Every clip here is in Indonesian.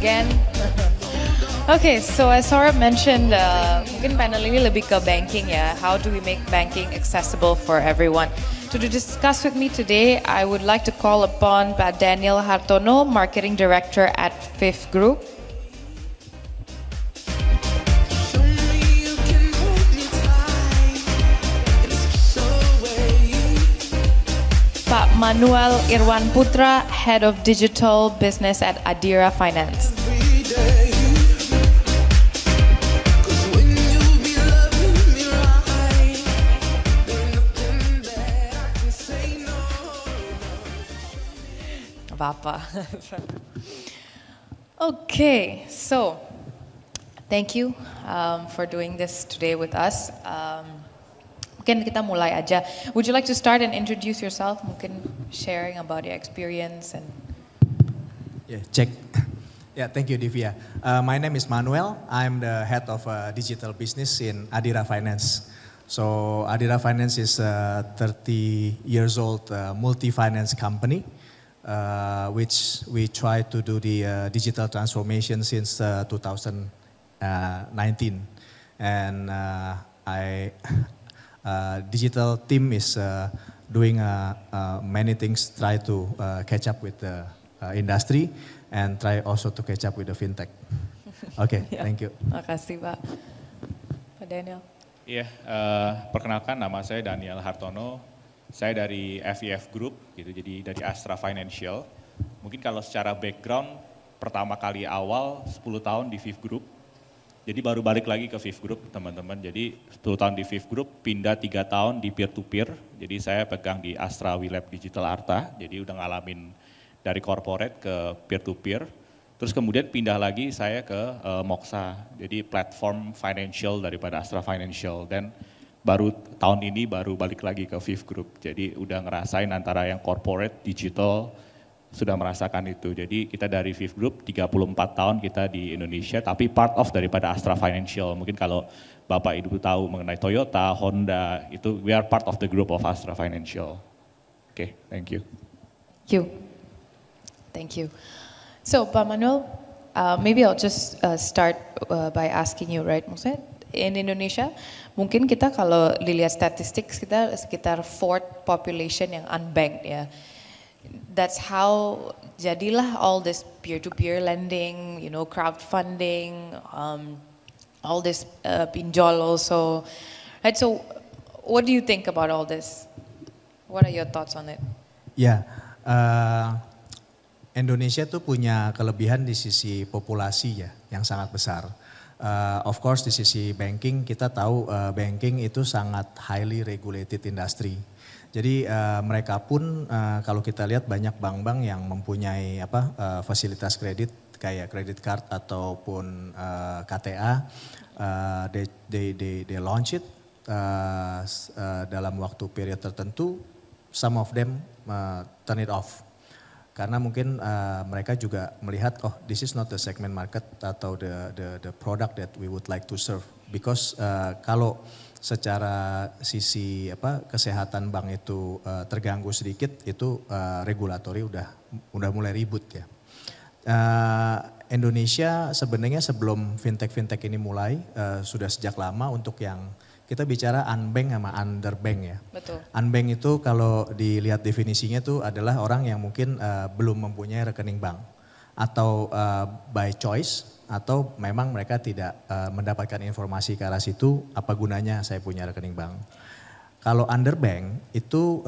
again. Okay, so as Saurabh mentioned, mungkin panel ini lebih ke banking ya. How do we make banking accessible for everyone? To discuss with me today, I would like to call upon Pak Daniel Hartono, Marketing Director at Fifth Group. Pak Manuel Irwan Putra, Head of Digital Business at Adira Finance. Apa-apa. Okay, so thank you for doing this today with us. Mungkin kita mulai aja. Would you like to start and introduce yourself? Mungkin sharing about your experience and. Yeah, check. Yeah, thank you, Divya. My name is Manuel. I'm the head of digital business in Adira Finance. So Adira Finance is a 30 years old multi-finance company, which we try to do the digital transformation since 2019. And digital team is doing many things, try to catch up with the industry and try also to catch up with the fintech. Okay, yeah. Thank you. Makasih Pak. Pak Daniel. Iya, perkenalkan nama saya Daniel Hartono. Saya dari FEF Group, gitu, jadi dari Astra Financial. Mungkin kalau secara background, pertama kali awal 10 tahun di Fifth Group. Jadi baru balik lagi ke Fifth Group, teman-teman. Jadi 10 tahun di Fifth Group, pindah 3 tahun di peer-to-peer. Jadi saya pegang di Astra WeLab Digital Arta, jadi udah ngalamin dari corporate ke peer-to-peer. Terus kemudian pindah lagi saya ke Moxa, jadi platform financial daripada Astra Financial. Dan baru tahun ini baru balik lagi ke Fifth Group. Jadi udah ngerasain antara yang corporate, digital, sudah merasakan itu. Jadi kita dari Fifth Group 34 tahun kita di Indonesia, tapi part of daripada Astra Financial. Mungkin kalau Bapak Ibu tahu mengenai Toyota, Honda, itu we are part of the group of Astra Financial. Okay, thank you. Thank you. Thank you. So Pak Manuel, maybe I'll just start by asking you, right? Maksudnya in Indonesia, mungkin kita kalau dilihat statistik kita sekitar fourth population yang unbanked ya. That's how jadilah all this peer-to-peer lending, you know, crowdfunding, all this pinjol also. Right, so what do you think about all this? What are your thoughts on it? Ya, Indonesia tuh punya kelebihan di sisi populasi ya, yang sangat besar. Of course di sisi banking kita tahu banking itu sangat highly regulated industry. Jadi mereka pun kalau kita lihat banyak bank-bank yang mempunyai fasilitas kredit kayak credit card ataupun KTA, they launch it dalam waktu period tertentu. Some of them turn it off karena mungkin mereka juga melihat this is not the segment market atau the product that we would like to serve because kalau secara sisi kesehatan bank itu terganggu sedikit itu regulatori udah mulai ribut ya. Indonesia sebenarnya sebelum fintech ini mulai sudah sejak lama untuk yang kita bicara unbank sama underbank ya. Betul. Unbank itu kalau dilihat definisinya tuh adalah orang yang mungkin belum mempunyai rekening bank atau by choice atau memang mereka tidak mendapatkan informasi ke arah situ, apa gunanya saya punya rekening bank. Kalau underbank itu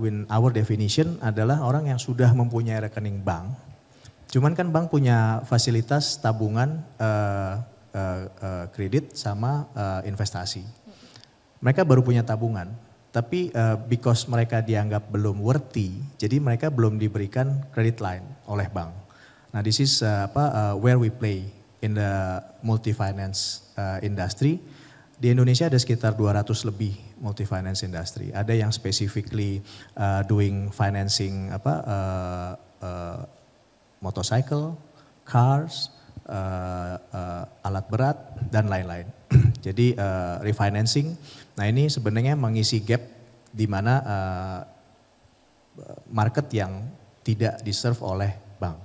in our definition adalah orang yang sudah mempunyai rekening bank, cuman kan bank punya fasilitas tabungan, kredit sama investasi. Mereka baru punya tabungan, tapi because mereka dianggap belum worthy, jadi mereka belum diberikan credit line oleh bank. Nah, this is where we play in the multi-finance industry. Di Indonesia ada sekitar 200 lebih multi-finance industry. Ada yang specifically doing financing motorcycle, cars, alat berat, dan lain-lain. Jadi refinancing, nah ini sebenarnya mengisi gap di mana market yang tidak diserve oleh bank.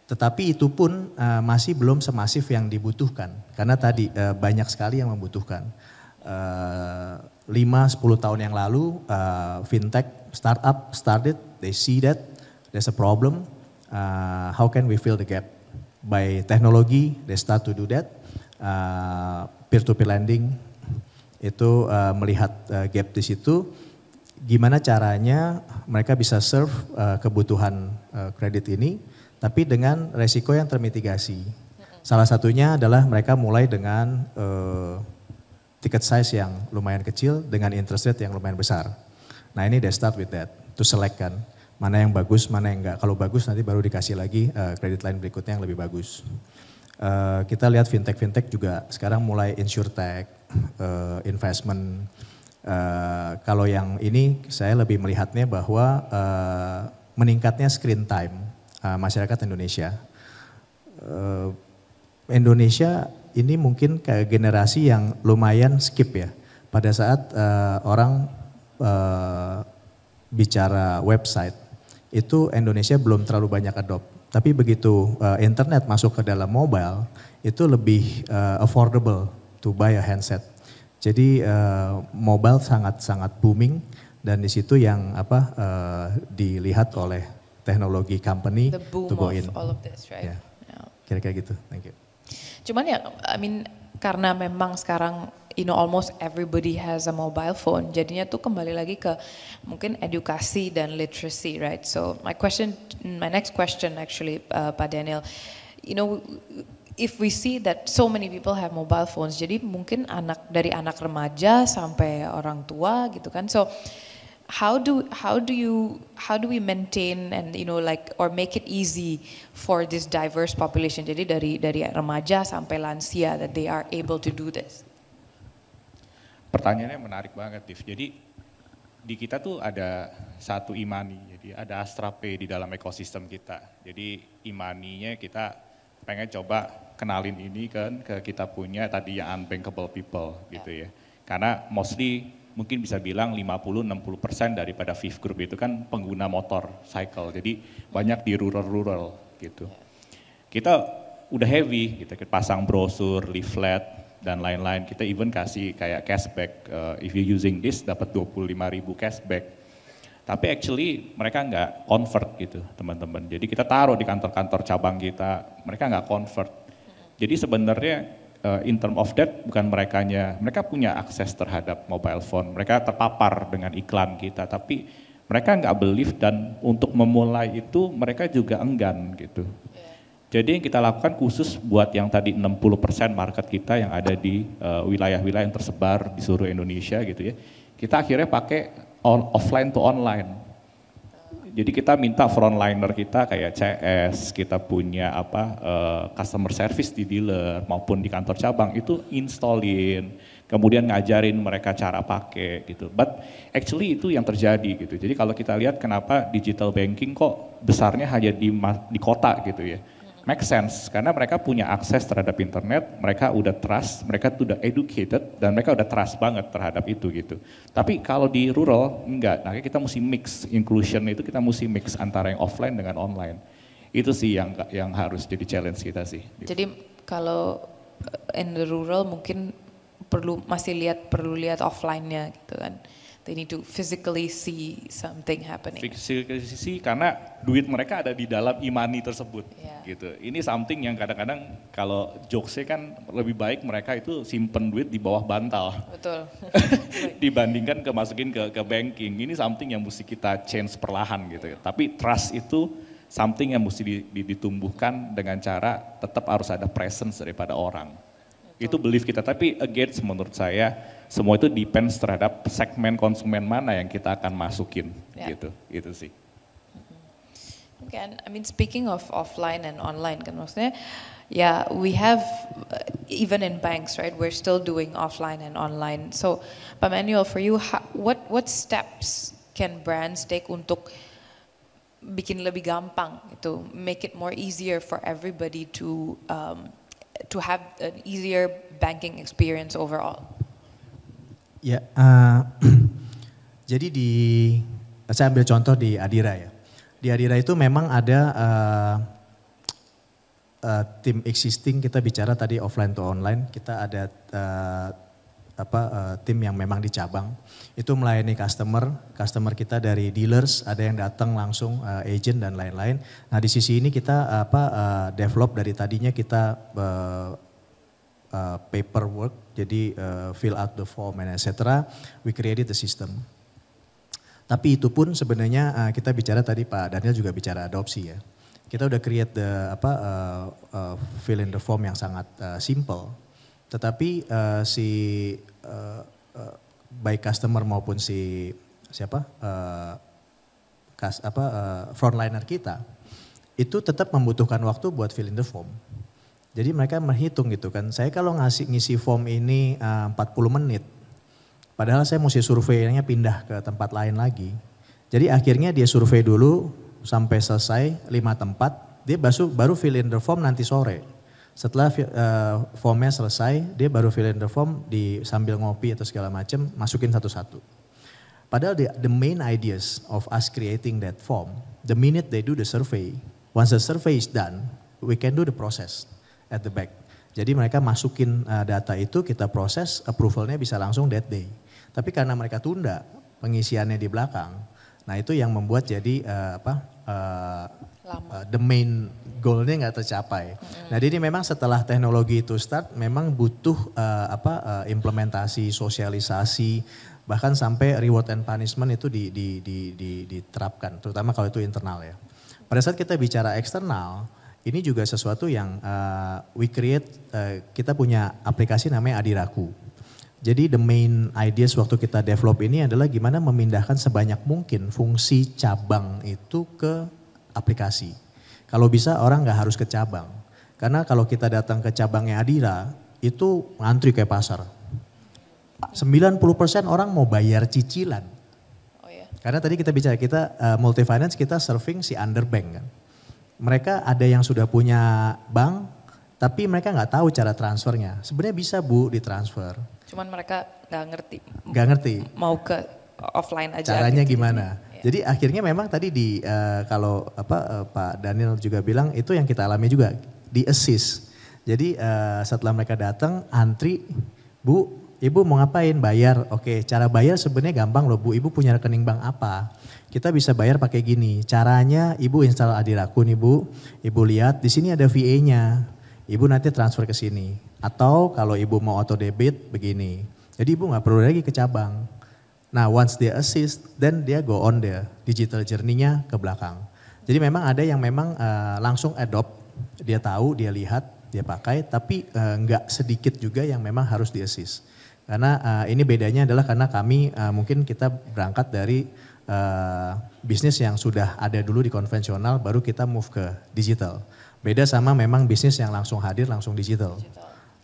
Tetapi itu pun masih belum semasif yang dibutuhkan. Karena tadi banyak sekali yang membutuhkan. 5-10 tahun yang lalu fintech startup started, they see that there's a problem. How can we fill the gap? By technology, they start to do that. Peer-to-peer lending itu melihat gap di situ. Gimana caranya mereka bisa serve kebutuhan kredit ini, tapi dengan resiko yang termitigasi. Salah satunya adalah mereka mulai dengan ticket size yang lumayan kecil dengan interest rate yang lumayan besar. Nah ini they start with that, to select kan. Mana yang bagus, mana yang enggak. Kalau bagus nanti baru dikasih lagi kredit line berikutnya yang lebih bagus. Kita lihat fintech juga sekarang mulai insurtech, investment. Kalau yang ini saya lebih melihatnya bahwa meningkatnya screen time masyarakat Indonesia. Indonesia ini mungkin kayak generasi yang lumayan skip ya. Pada saat orang bicara website, itu Indonesia belum terlalu banyak adopt. Tapi begitu internet masuk ke dalam mobile, itu lebih affordable to buy a handset. Jadi mobile sangat booming dan di situ yang dilihat oleh teknologi company to go in. The boom of all of this, right? Yeah. Kira-kira gitu. Thank you. Cuman ya, karena memang sekarang almost everybody has a mobile phone. Jadinya tuh kembali lagi ke mungkin edukasi dan literacy, right? So my next question actually, Pak Daniel, if we see that so many people have mobile phones, jadi mungkin dari anak remaja sampai orang tua gitu kan. So how do we maintain and or make it easy for this diverse population? Jadi dari remaja sampai lansia that they are able to do this. Pertanyaannya menarik banget, Div. Jadi di kita tuh ada satu Imani, jadi ada Astra Pay di dalam ekosistem kita. Jadi Imaninya kita pengen coba kenalin ini kan ke kita punya tadi yang unbankable people gitu ya. Karena mostly mungkin bisa bilang 50-60% daripada Fifth Group itu kan pengguna motor cycle. Jadi banyak di rural gitu. Kita udah heavy gitu, kita pasang brosur, leaflet dan lain-lain. Kita even kasih kayak cashback, if you using this dapat 25.000 cashback. Tapi actually mereka nggak convert gitu teman-teman. Jadi kita taruh di kantor-kantor cabang kita, mereka nggak convert. Jadi sebenarnya in term of that bukan mereka punya akses terhadap mobile phone. Mereka terpapar dengan iklan kita, tapi mereka nggak believe dan untuk memulai itu mereka juga enggan gitu. Jadi yang kita lakukan khusus buat yang tadi 60% market kita yang ada di wilayah-wilayah yang tersebar di seluruh Indonesia gitu ya. Kita akhirnya pakai offline to online. Jadi kita minta frontliner kita kayak CS, kita punya customer service di dealer maupun di kantor cabang itu installin, kemudian ngajarin mereka cara pakai gitu. But actually itu yang terjadi gitu. Jadi kalau kita lihat kenapa digital banking kok besarnya hanya di kota gitu ya. Make sense, karena mereka punya akses terhadap internet, mereka udah trust, mereka udah educated, dan mereka udah trust banget terhadap itu gitu. Tapi kalau di rural, enggak, nah kita mesti mix, inclusion itu kita mesti mix antara yang offline dengan online. Itu sih yang harus jadi challenge kita sih. Jadi kalau in the rural mungkin perlu lihat offline-nya gitu kan. They need to physically see something happening. Physically see karena duit mereka ada di dalam imani tersebut, gitu. Ini something yang kadang-kadang kalau jokesnya kan lebih baik mereka itu simpen duit di bawah bantal. Betul. Dibandingkan masukin ke banking. Ini something yang mesti kita change perlahan gitu. Tapi trust itu something yang mesti ditumbuhkan dengan cara tetap harus ada presence daripada orang. Itu belief kita. Tapi again menurut saya semua itu depends terhadap segmen konsumen mana yang kita akan masukin gitu. Itu sih. Okay, and I mean speaking of offline and online kan maksudnya we have even in banks, right? We're still doing offline and online. So Pak Manuel, for you what steps can brands take untuk bikin lebih gampang itu, make it more easier for everybody to have an easier banking experience overall? Ya, jadi saya ambil contoh di Adira ya. Di Adira itu memang ada tim existing kita bicara tadi offline to online, kita ada tim yang memang di cabang itu melayani customer kita dari dealers, ada yang datang langsung agent dan lain-lain. Nah di sisi ini kita develop dari tadinya kita paperwork, jadi fill out the form and etc. We created the system. Tapi itu pun sebenarnya kita bicara tadi Pak Daniel juga bicara adopsi ya. Kita udah create the fill in the form yang sangat simple. Tetapi baik customer maupun frontliner kita itu tetap membutuhkan waktu buat fill in the form. Jadi mereka menghitung gitu kan, saya kalau ngisi form ini 40 menit, padahal saya mesti surveinya pindah ke tempat lain lagi. Jadi akhirnya dia survei dulu sampai selesai 5 tempat, dia baru fill in the form nanti sore. Setelah formnya selesai, dia baru fill in the form sambil ngopi atau segala macam, masukin satu-satu. Padahal the main ideas of us creating that form, the minute they do the survey, once the survey is done, we can do the process at the back. Jadi mereka masukin data itu, kita proses, approvalnya bisa langsung that day. Tapi karena mereka tunda pengisiannya di belakang, nah itu yang membuat jadi the main goalnya nggak tercapai. Nah jadi memang setelah teknologi itu start, memang butuh implementasi, sosialisasi, bahkan sampai reward and punishment itu diterapkan, terutama kalau itu internal ya. Pada saat kita bicara eksternal, ini juga sesuatu yang we create, kita punya aplikasi namanya Adiraku. Jadi the main ideas waktu kita develop ini adalah gimana memindahkan sebanyak mungkin fungsi cabang itu ke aplikasi. Kalau bisa orang nggak harus ke cabang. Karena kalau kita datang ke cabangnya Adira, itu ngantri kayak pasar. 90% orang mau bayar cicilan. Oh ya. Karena tadi kita bicara, kita multi finance kita serving si underbank kan. Mereka ada yang sudah punya bank, tapi mereka nggak tahu cara transfernya. Sebenarnya bisa Bu ditransfer. Cuman mereka nggak ngerti. Nggak ngerti. Mau ke offline aja. Caranya gitu, gimana? Ya. Jadi akhirnya memang tadi kalau Pak Daniel juga bilang itu yang kita alami juga, di assist. Jadi setelah mereka datang antri, Bu, Ibu mau ngapain? Bayar. Oke, cara bayar sebenarnya gampang loh Bu. Ibu punya rekening bank apa? Kita bisa bayar pakai gini. Caranya Ibu install Adiraku nih Bu. Ibu lihat di sini ada VA-nya. Ibu nanti transfer ke sini. Atau kalau Ibu mau auto debit begini. Jadi Ibu nggak perlu lagi ke cabang. Nah once dia assist, then dia go on the digital journey-nya ke belakang. Jadi memang ada yang memang langsung adopt. Dia tahu, dia lihat, dia pakai. Tapi nggak sedikit juga yang memang harus di assist. Karena ini bedanya adalah karena kami mungkin kita berangkat dari bisnis yang sudah ada dulu di konvensional, baru kita move ke digital. Beda sama memang bisnis yang langsung hadir, langsung digital.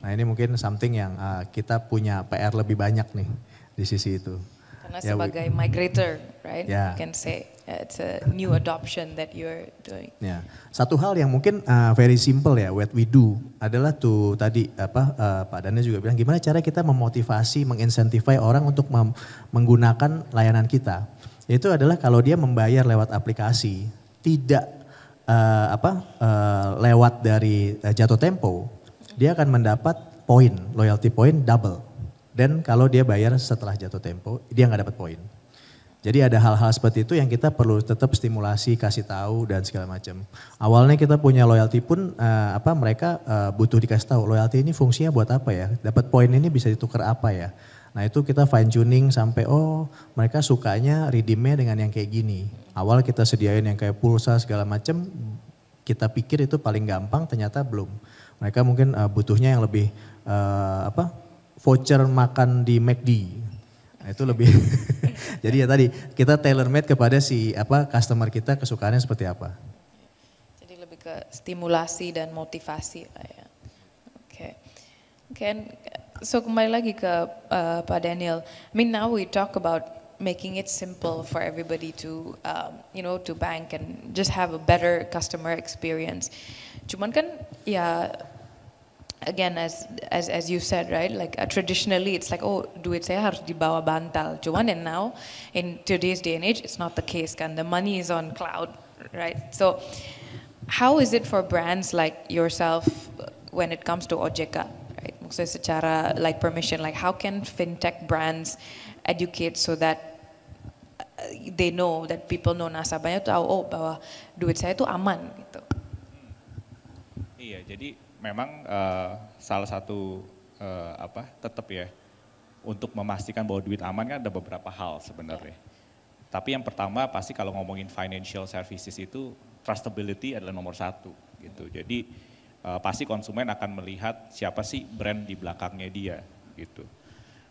Nah ini mungkin something yang kita punya PR lebih banyak nih di sisi itu. Karena sebagai migrator, right? Yeah. You can say it's a new adoption that you're doing. Ya, satu hal yang mungkin very simple ya, what we do adalah tuh tadi Pak Daniel juga bilang gimana cara kita memotivasi, menginsentify orang untuk menggunakan layanan kita. Itu adalah kalau dia membayar lewat aplikasi, tidak lewat dari Jatuh Tempo, dia akan mendapat poin, loyalty point double. Dan kalau dia bayar setelah Jatuh Tempo, dia nggak dapat poin. Jadi ada hal-hal seperti itu yang kita perlu tetap stimulasi, kasih tahu dan segala macam. Awalnya kita punya loyalty pun mereka butuh dikasih tahu loyalty ini fungsinya buat apa ya? Dapat poin ini bisa ditukar apa ya? Nah itu kita fine tuning sampai mereka sukanya redeemnya dengan yang kayak gini. Awal kita sediain yang kayak pulsa segala macam, kita pikir itu paling gampang, ternyata belum. Mereka mungkin butuhnya yang lebih voucher makan di McD. Nah, itu lebih. Jadi ya tadi kita tailor made kepada si customer kita kesukaannya seperti apa. Jadi lebih ke stimulasi dan motivasi lah ya. Oke. So kembali lagi ke Pak Daniel. I mean now we talk about making it simple for everybody to to bank and just have a better customer experience. Cuman kan ya again as you said right, like traditionally it's like duit saya harus dibawa bantal. Cuman and now in today's day and age it's not the case kan. The money is on cloud, right? So how is it for brands like yourself when it comes to OJK, right? Maksudnya secara like permission, like how can fintech brands educate so that they know, that people know, nasabahnya tahu oh bahwa duit saya itu aman gitu. Iya, jadi memang salah satu tetap ya untuk memastikan bahwa duit aman kan ada beberapa hal sebenarnya. Tapi yang pertama pasti kalau ngomongin financial services itu trustability adalah nomor satu gitu. Jadi pasti konsumen akan melihat siapa sih brand di belakangnya dia gitu.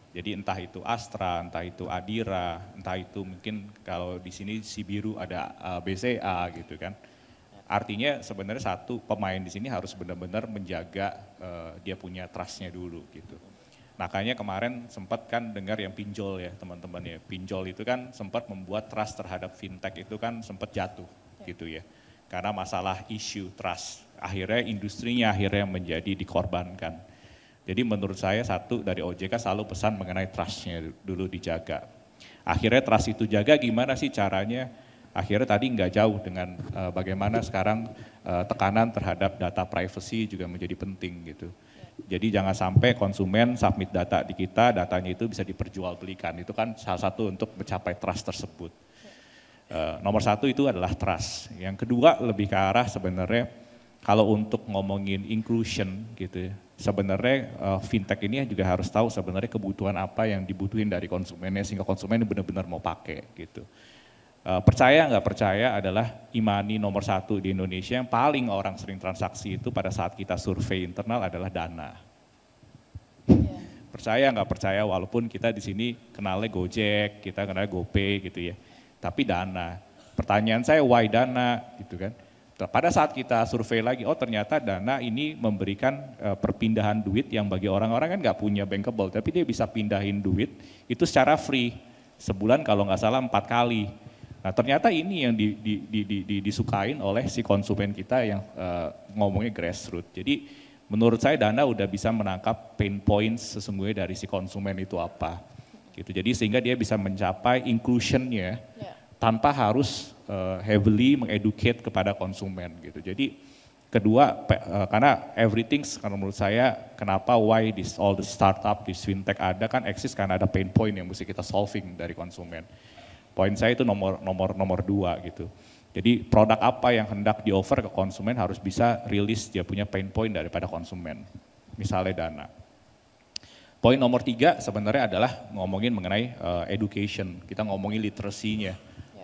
Jadi entah itu Astra, entah itu Adira, entah itu mungkin kalau di sini si biru ada BCA gitu kan. Artinya sebenarnya satu pemain di sini harus benar-benar menjaga dia punya trustnya dulu gitu. Makanya kemarin sempat kan dengar yang pinjol ya teman-teman ya. Pinjol itu kan sempat membuat trust terhadap fintech itu kan sempat jatuh gitu ya. Karena masalah isu trust. Akhirnya industrinya akhirnya menjadi dikorbankan. Jadi menurut saya satu dari OJK selalu pesan mengenai trustnya dulu dijaga. Akhirnya trust itu jaga gimana sih caranya? Akhirnya tadi nggak jauh dengan bagaimana sekarang tekanan terhadap data privacy juga menjadi penting gitu. Jadi jangan sampai konsumen submit data di kita, datanya itu bisa diperjualbelikan. Itu kan salah satu untuk mencapai trust tersebut. Nomor satu itu adalah trust. Yang kedua lebih ke arah sebenarnya kalau untuk ngomongin inclusion gitu ya. Sebenarnya fintech ini juga harus tahu sebenarnya kebutuhan apa yang dibutuhin dari konsumennya sehingga konsumen benar-benar mau pakai gitu. Percaya nggak percaya adalah e-money nomor satu di Indonesia yang paling orang sering transaksi itu pada saat kita survei internal adalah Dana. Yeah. Percaya nggak percaya walaupun kita di sini kenalnya Gojek, kita kenalnya GoPay gitu ya. Tapi Dana. Pertanyaan saya why Dana gitu kan. Pada saat kita survei lagi, oh ternyata Dana ini memberikan perpindahan duit yang bagi orang-orang kan nggak punya bankable, tapi dia bisa pindahin duit itu secara free. Sebulan kalau nggak salah 4 kali. Nah ternyata ini yang disukain oleh si konsumen kita yang ngomongnya grassroots. Jadi menurut saya Dana udah bisa menangkap pain points sesungguhnya dari si konsumen itu apa. Gitu. Jadi sehingga dia bisa mencapai inclusion-nya tanpa harus heavily mengeducate kepada konsumen gitu. Jadi kedua karena everything karena menurut saya kenapa why all the startup, this fintech ada kan eksis karena ada pain point yang mesti kita solving dari konsumen. Poin saya itu nomor 2 gitu. Jadi produk apa yang hendak di-offer ke konsumen harus bisa rilis dia punya pain point daripada konsumen. Misalnya Dana. Poin nomor 3 sebenarnya adalah ngomongin mengenai education. Kita ngomongin literasinya.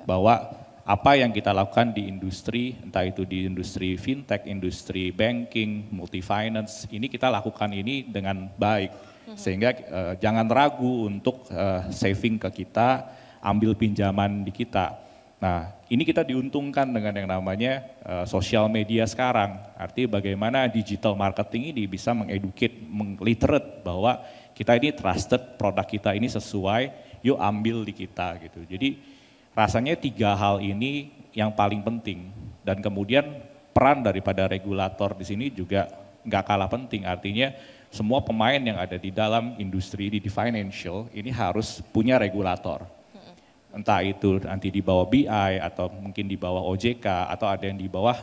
Bahwa apa yang kita lakukan di industri, entah itu di industri fintech, industri banking, multi-finance, ini kita lakukan ini dengan baik. Sehingga jangan ragu untuk saving ke kita, ambil pinjaman di kita. Nah ini kita diuntungkan dengan yang namanya sosial media sekarang. Artinya bagaimana digital marketing ini bisa mengeducate, mengliterate bahwa kita ini trusted, produk kita ini sesuai, yuk ambil di kita gitu. Jadi rasanya 3 hal ini yang paling penting dan kemudian peran daripada regulator di sini juga nggak kalah penting. Artinya semua pemain yang ada di dalam industri di financial ini harus punya regulator. Entah itu nanti di bawah BI atau mungkin di bawah OJK atau ada yang di bawah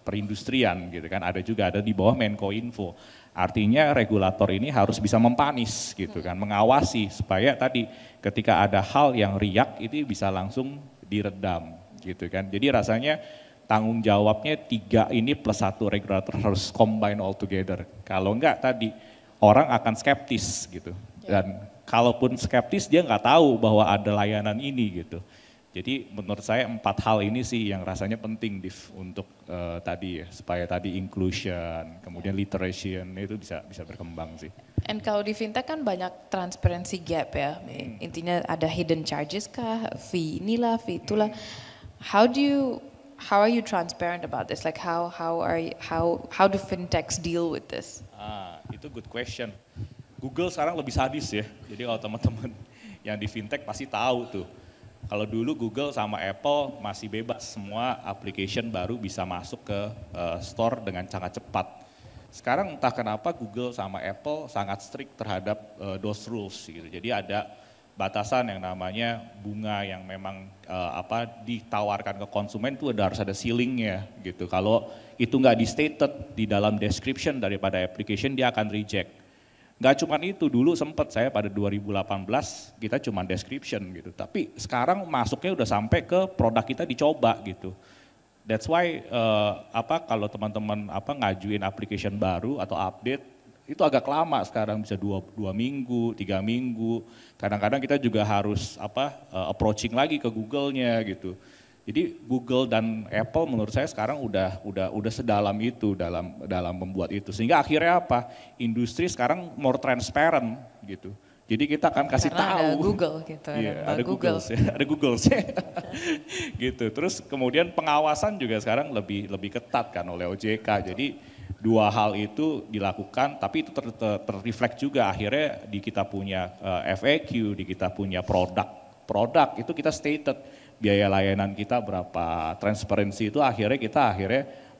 perindustrian gitu kan. Ada juga ada di bawah Menkominfo. Artinya regulator ini harus bisa mempanis gitu kan, mengawasi supaya tadi ketika ada hal yang riak itu bisa langsung diredam gitu kan. Jadi rasanya tanggung jawabnya 3 ini plus 1 regulator harus combine all together. Kalau enggak tadi orang akan skeptis gitu. Dan kalaupun skeptis dia nggak tahu bahwa ada layanan ini gitu. Jadi menurut saya 4 hal ini sih yang rasanya penting untuk tadi ya, supaya tadi inclusion, kemudian literation itu bisa berkembang sih. And kalau di fintech kan banyak transparency gap ya, intinya ada hidden charges kah, fee inilah, fee itulah. How are you transparent about this? Like how do fintechs deal with this? Itu good question. Google sekarang lebih sadis ya, jadi kalau teman-teman yang di fintech pasti tahu tuh. Kalau dulu Google sama Apple masih bebas, semua application baru bisa masuk ke store dengan sangat cepat. Sekarang entah kenapa Google sama Apple sangat strict terhadap those rules gitu. Jadi ada batasan yang namanya bunga yang memang ditawarkan ke konsumen itu harus ada ceilingnya gitu. Kalau itu nggak di stated di dalam description daripada application, dia akan reject. Nggak cuma itu, dulu sempat saya pada 2018 kita cuma description gitu, tapi sekarang masuknya udah sampai ke produk kita dicoba gitu. That's why kalau teman-teman ngajuin application baru atau update itu agak lama sekarang, bisa 2 minggu, 3 minggu. Kadang-kadang kita juga harus approaching lagi ke Google-nya gitu. Jadi Google dan Apple menurut saya sekarang udah sedalam itu dalam membuat itu. Sehingga akhirnya Industri sekarang more transparent gitu. Jadi kita akan kasih Karena tahu. ada Google gitu, Ada Google. Ada Google sih. Gitu. Terus kemudian pengawasan juga sekarang lebih ketat kan oleh OJK. Jadi 2 hal itu dilakukan, tapi itu terreflect juga akhirnya di kita punya FAQ, di kita punya produk itu kita stated biaya layanan kita berapa, transparency itu akhirnya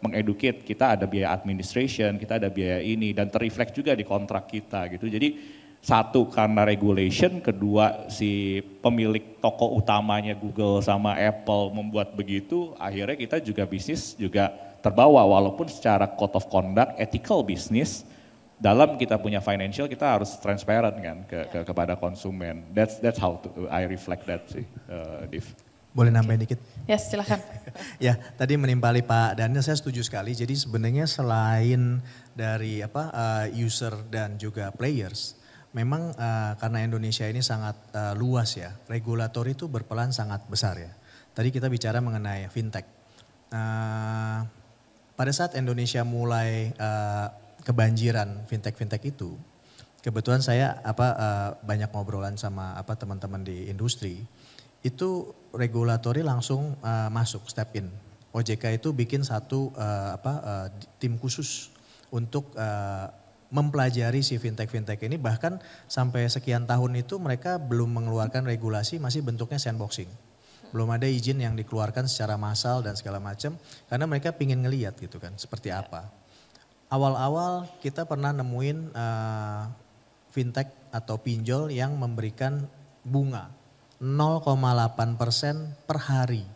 mengeducate, kita ada biaya administration, kita ada biaya ini, dan terreflect juga di kontrak kita gitu. Jadi satu karena regulation, kedua si pemilik toko utamanya Google sama Apple membuat begitu, akhirnya kita juga bisnis juga terbawa, walaupun secara code of conduct, ethical business, dalam kita punya financial kita harus transparent kan kepada konsumen. That's how I reflect that sih, Div. Boleh nambahin dikit? Yes, silakan. Ya, tadi menimpali Pak Daniel, saya setuju sekali. Jadi sebenarnya selain dari user dan juga players, memang karena Indonesia ini sangat luas ya, regulator itu berperan sangat besar ya. Tadi kita bicara mengenai fintech. Pada saat Indonesia mulai kebanjiran fintech itu, kebetulan saya banyak ngobrolan sama teman-teman di industri, itu regulatori langsung masuk step in. OJK itu bikin satu tim khusus untuk mempelajari si fintech ini, bahkan sampai sekian tahun itu mereka belum mengeluarkan regulasi, masih bentuknya sandboxing. Belum ada izin yang dikeluarkan secara massal dan segala macam, karena mereka pingin ngeliat gitu kan seperti apa. Awal-awal kita pernah nemuin fintech atau pinjol yang memberikan bunga 0,8% per hari.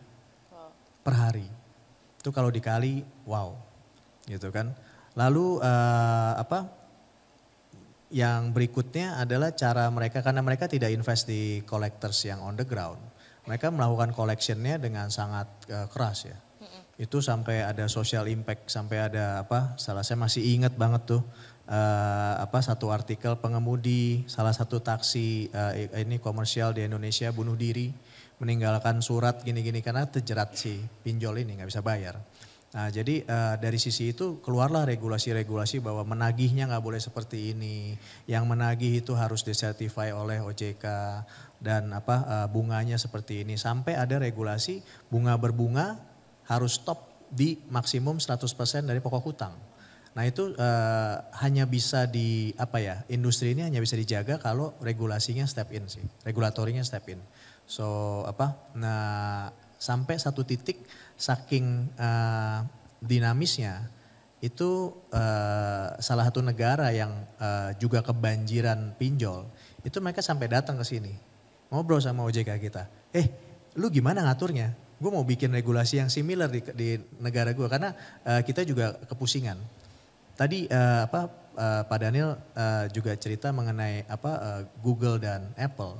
Per hari. Itu kalau dikali, wow. Gitu kan. Lalu yang berikutnya adalah cara mereka, karena mereka tidak invest di collectors yang on the ground. Mereka melakukan collectionnya dengan sangat keras ya. Itu sampai ada social impact, sampai ada saya masih ingat banget tuh satu artikel pengemudi salah satu taksi ini komersial di Indonesia bunuh diri, meninggalkan surat gini-gini karena terjerat si pinjol ini nggak bisa bayar. Nah jadi dari sisi itu keluarlah regulasi-regulasi bahwa menagihnya nggak boleh seperti ini, yang menagih itu harus disertify oleh OJK dan bunganya seperti ini, sampai ada regulasi bunga berbunga harus stop di maksimum 100% dari pokok hutang. Nah itu hanya bisa industri ini hanya bisa dijaga kalau regulasinya step in sih, regulatorinya step in. So nah sampai satu titik saking dinamisnya itu salah satu negara yang juga kebanjiran pinjol, itu mereka sampai datang ke sini ngobrol sama OJK kita. Lu gimana ngaturnya? Gue mau bikin regulasi yang similar di negara gue karena kita juga kepusingan. Tadi Pak Daniel juga cerita mengenai Google dan Apple.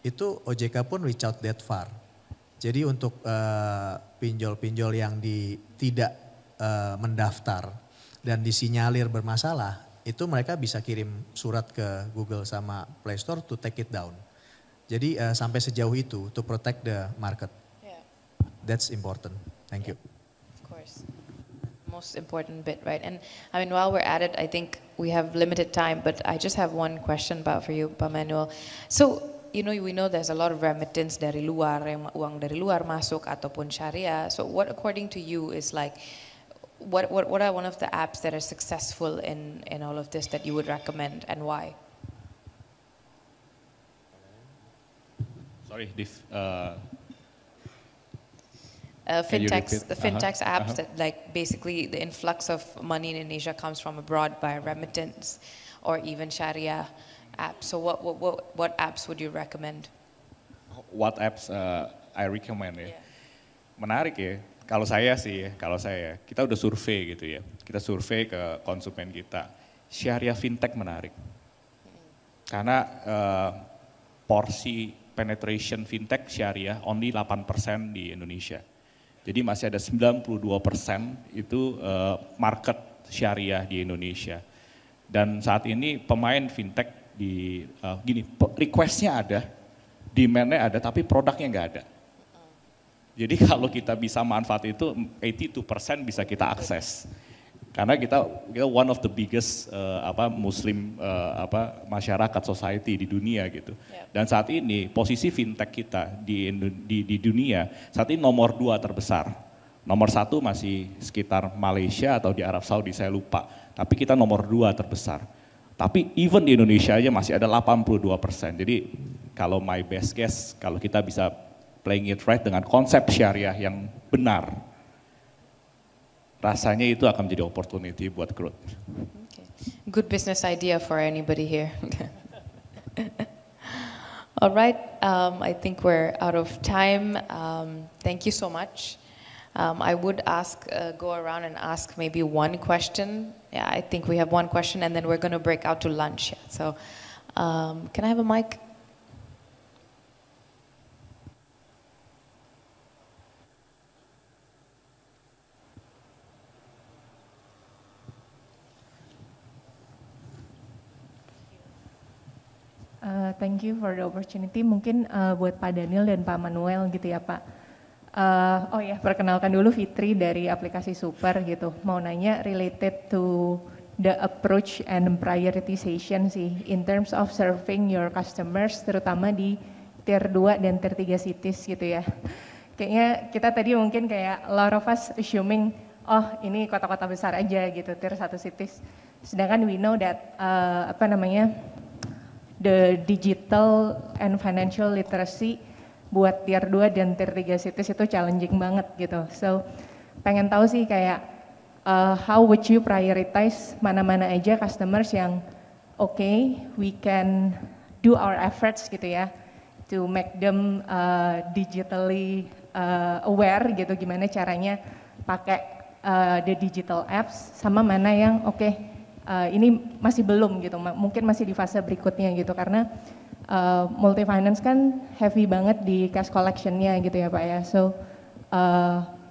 Itu OJK pun reach out that far. Jadi untuk pinjol-pinjol yang tidak mendaftar dan disinyalir bermasalah, itu mereka bisa kirim surat ke Google sama Play Store to take it down. Jadi sampai sejauh itu to protect the market. That's important. Thank you. Of course. Most important bit, right? And I mean, while we're at it, I think we have limited time, but I just have one question for you, Pak Manuel. So, we know there's a lot of remittance dari luar, uang dari luar masuk ataupun syariah. So, what according to you is like, what are one of the apps that are successful in all of this that you would recommend and why? Sorry, Div. Fintechs apps that like basically the influx of money in Indonesia comes from abroad by remittance or even Sharia apps. So what apps would you recommend? what apps I recommend ya. Menarik ya. Kalau saya kita udah survei gitu ya. Kita survei ke konsumen kita. Syariah fintech menarik. Karena porsi penetration fintech syariah only 8% di Indonesia. Jadi masih ada 92% itu market syariah di Indonesia. Dan saat ini pemain fintech requestnya ada, demand-nya ada, tapi produknya nggak ada. Jadi kalau kita bisa manfaat itu, 82% bisa kita akses. Karena kita one of the biggest Muslim masyarakat society di dunia gitu. Dan saat ini posisi fintech kita di dunia saat ini nomor 2 terbesar. Nomor 1 masih sekitar Malaysia atau di Arab Saudi, saya lupa. Tapi kita nomor 2 terbesar. Tapi even di Indonesia aja masih ada 82%. Jadi kalau my best guess, kalau kita bisa playing it right dengan konsep syariah yang benar, rasanya itu akan menjadi opportunity buat growth. Okay. Good business idea for anybody here. All right, I think we're out of time. Thank you so much. I would go around and ask maybe one question. Yeah, I think we have one question and then we're going to break out to lunch. So can I have a mic? Thank you for the opportunity. Mungkin buat Pak Daniel dan Pak Manuel gitu ya Pak. Perkenalkan dulu Fitri dari aplikasi Super gitu. Mau nanya related to the approach and prioritization sih in terms of serving your customers terutama di tier 2 dan tier 3 cities gitu ya. Kayaknya kita tadi mungkin kayak a lot of us assuming ini kota-kota besar aja gitu tier 1 cities. Sedangkan we know that the digital and financial literacy buat tier 2 dan tier 3 cities itu challenging banget gitu. So pengen tahu sih kayak how would you prioritize mana-mana aja customers yang we can do our efforts gitu ya to make them digitally aware gitu, gimana caranya pakai the digital apps, sama mana yang ini masih belum gitu, mungkin masih di fase berikutnya gitu, karena multi finance kan heavy banget di cash collectionnya gitu ya Pak ya. So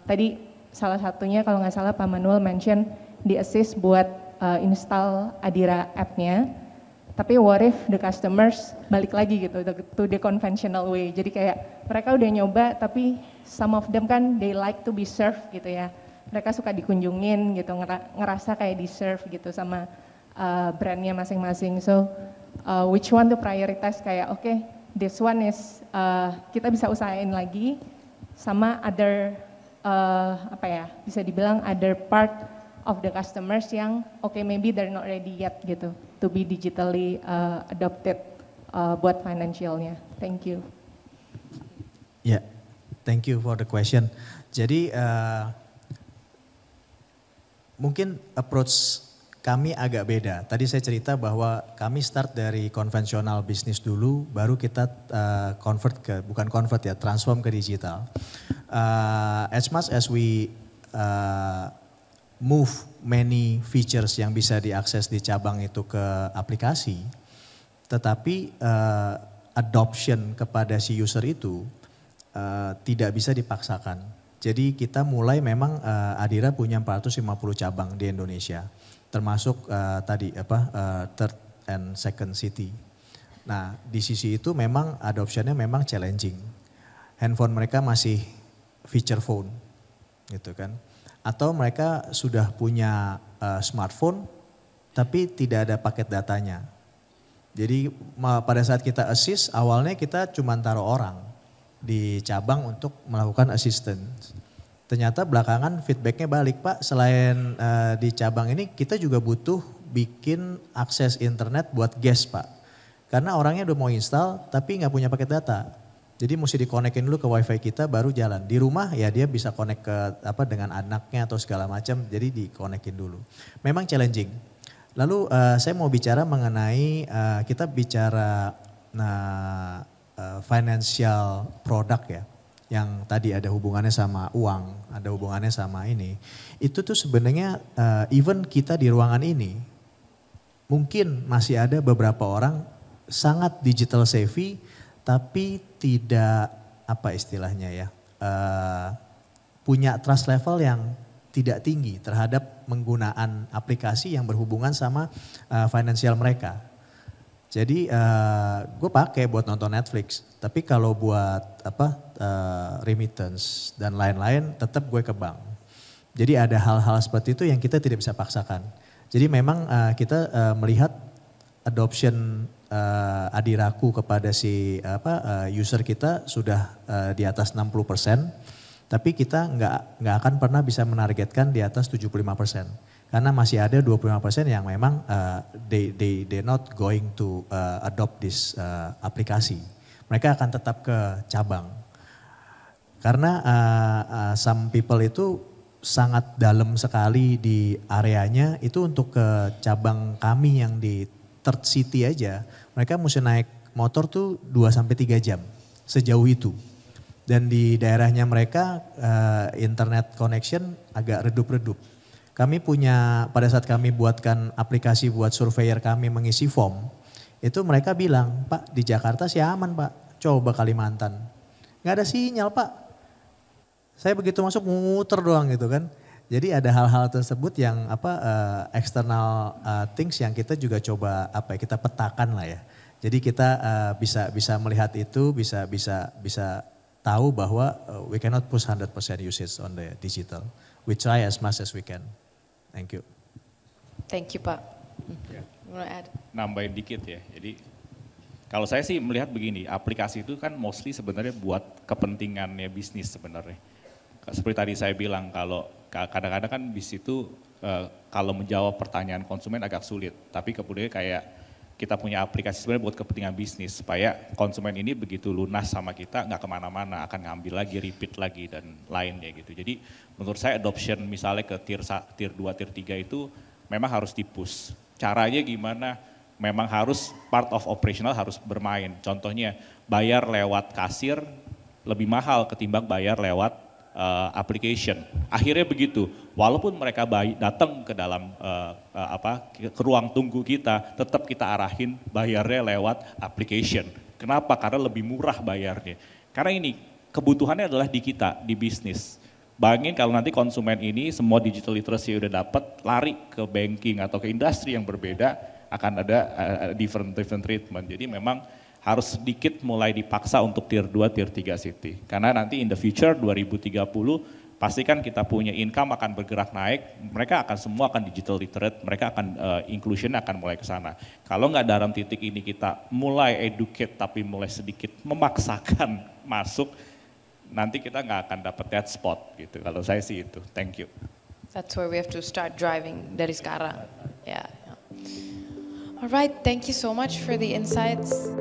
tadi salah satunya kalau nggak salah Pak Manuel mention di assist buat install Adira app-nya. Tapi what if the customers balik lagi gitu to the conventional way. Jadi kayak mereka udah nyoba tapi some of them kan they like to be served gitu ya. Mereka suka dikunjungin gitu, ngerasa kayak di serve gitu sama brandnya masing-masing. So which one to prioritize kayak this one is kita bisa usahain lagi sama other bisa dibilang other part of the customers yang maybe they're not ready yet gitu to be digitally adopted buat financialnya. Thank you. Yeah, thank you for the question. Jadi mungkin approach kami agak beda. Tadi saya cerita bahwa kami start dari konvensional bisnis dulu, baru kita transform ke digital. As much as we move many features yang bisa diakses di cabang itu ke aplikasi, tetapi adoption kepada si user itu tidak bisa dipaksakan. Jadi kita mulai memang Adira punya 450 cabang di Indonesia, termasuk third and second city. Nah di sisi itu memang adoptionnya memang challenging. Handphone mereka masih feature phone gitu kan. Atau mereka sudah punya smartphone tapi tidak ada paket datanya. Jadi pada saat kita assist awalnya kita cuma taruh orang di cabang untuk melakukan assistance. Ternyata belakangan feedbacknya balik, Pak, selain di cabang ini kita juga butuh bikin akses internet buat guest, Pak. Karena orangnya udah mau install tapi nggak punya paket data. Jadi mesti dikonekin dulu ke wifi kita baru jalan. Di rumah ya dia bisa connect ke dengan anaknya atau segala macam, jadi dikonekin dulu. Memang challenging. Lalu saya mau bicara mengenai kita bicara financial product ya, yang tadi ada hubungannya sama uang, ada hubungannya sama ini, itu tuh sebenarnya even kita di ruangan ini, mungkin masih ada beberapa orang sangat digital savvy, tapi tidak apa istilahnya ya, punya trust level yang tidak tinggi terhadap penggunaan aplikasi yang berhubungan sama financial mereka. Jadi gue pakai buat nonton Netflix, tapi kalau buat remittance dan lain-lain tetap gue ke bank. Jadi ada hal-hal seperti itu yang kita tidak bisa paksakan. Jadi memang kita melihat adoption Adiraku kepada si user kita sudah di atas 60%, tapi kita nggak akan pernah bisa menargetkan di atas 75%. Karena masih ada 25% yang memang they not going to adopt this aplikasi. Mereka akan tetap ke cabang. Karena some people itu sangat dalam sekali di areanya, itu untuk ke cabang kami yang di third city aja. Mereka mesti naik motor tuh 2-3 jam sejauh itu. Dan di daerahnya mereka internet connection agak redup-redup. Kami punya, pada saat kami buatkan aplikasi buat surveyor kami mengisi form, itu mereka bilang, Pak di Jakarta sih aman Pak, coba Kalimantan. Gak ada sinyal Pak. Saya begitu masuk muter doang gitu kan. Jadi ada hal-hal tersebut yang external things yang kita juga coba kita petakan lah ya. Jadi kita bisa melihat itu, bisa tahu bahwa we cannot push 100% usage on the digital. We try as much as we can. Thank you. Thank you Pak. Ya. You wanna add? Nambahin dikit ya, jadi kalau saya sih melihat begini, aplikasi itu kan mostly sebenarnya buat kepentingannya bisnis sebenarnya. Seperti tadi saya bilang, kalau kadang-kadang kan di situ kalau menjawab pertanyaan konsumen agak sulit, tapi kemudian kayak kita punya aplikasi sebenarnya buat kepentingan bisnis, supaya konsumen ini begitu lunas sama kita nggak kemana-mana, akan ngambil lagi, repeat lagi dan lainnya gitu. Jadi menurut saya adoption misalnya ke tier 2, tier 3 itu memang harus di-push. Caranya gimana? Memang harus part of operational harus bermain. Contohnya bayar lewat kasir lebih mahal ketimbang bayar lewat application. Akhirnya begitu, walaupun mereka datang ke dalam ke ruang tunggu kita, tetap kita arahin bayarnya lewat application. Kenapa? Karena lebih murah bayarnya. Karena ini kebutuhannya adalah di kita, di bisnis. Bayangin kalau nanti konsumen ini semua digital literacy udah dapat, lari ke banking atau ke industri yang berbeda, akan ada different treatment. Jadi memang harus sedikit mulai dipaksa untuk tier 2, tier 3 city. Karena nanti in the future 2030 pasti kan kita punya income akan bergerak naik, mereka akan semua akan digital literate, mereka akan inclusion akan mulai ke sana. Kalau nggak dalam titik ini kita mulai educate tapi mulai sedikit memaksakan masuk, nanti kita nggak akan dapat that spot gitu. Kalau saya sih itu, thank you. That's where we have to start driving dari sekarang. Yeah. Alright, thank you so much for the insights.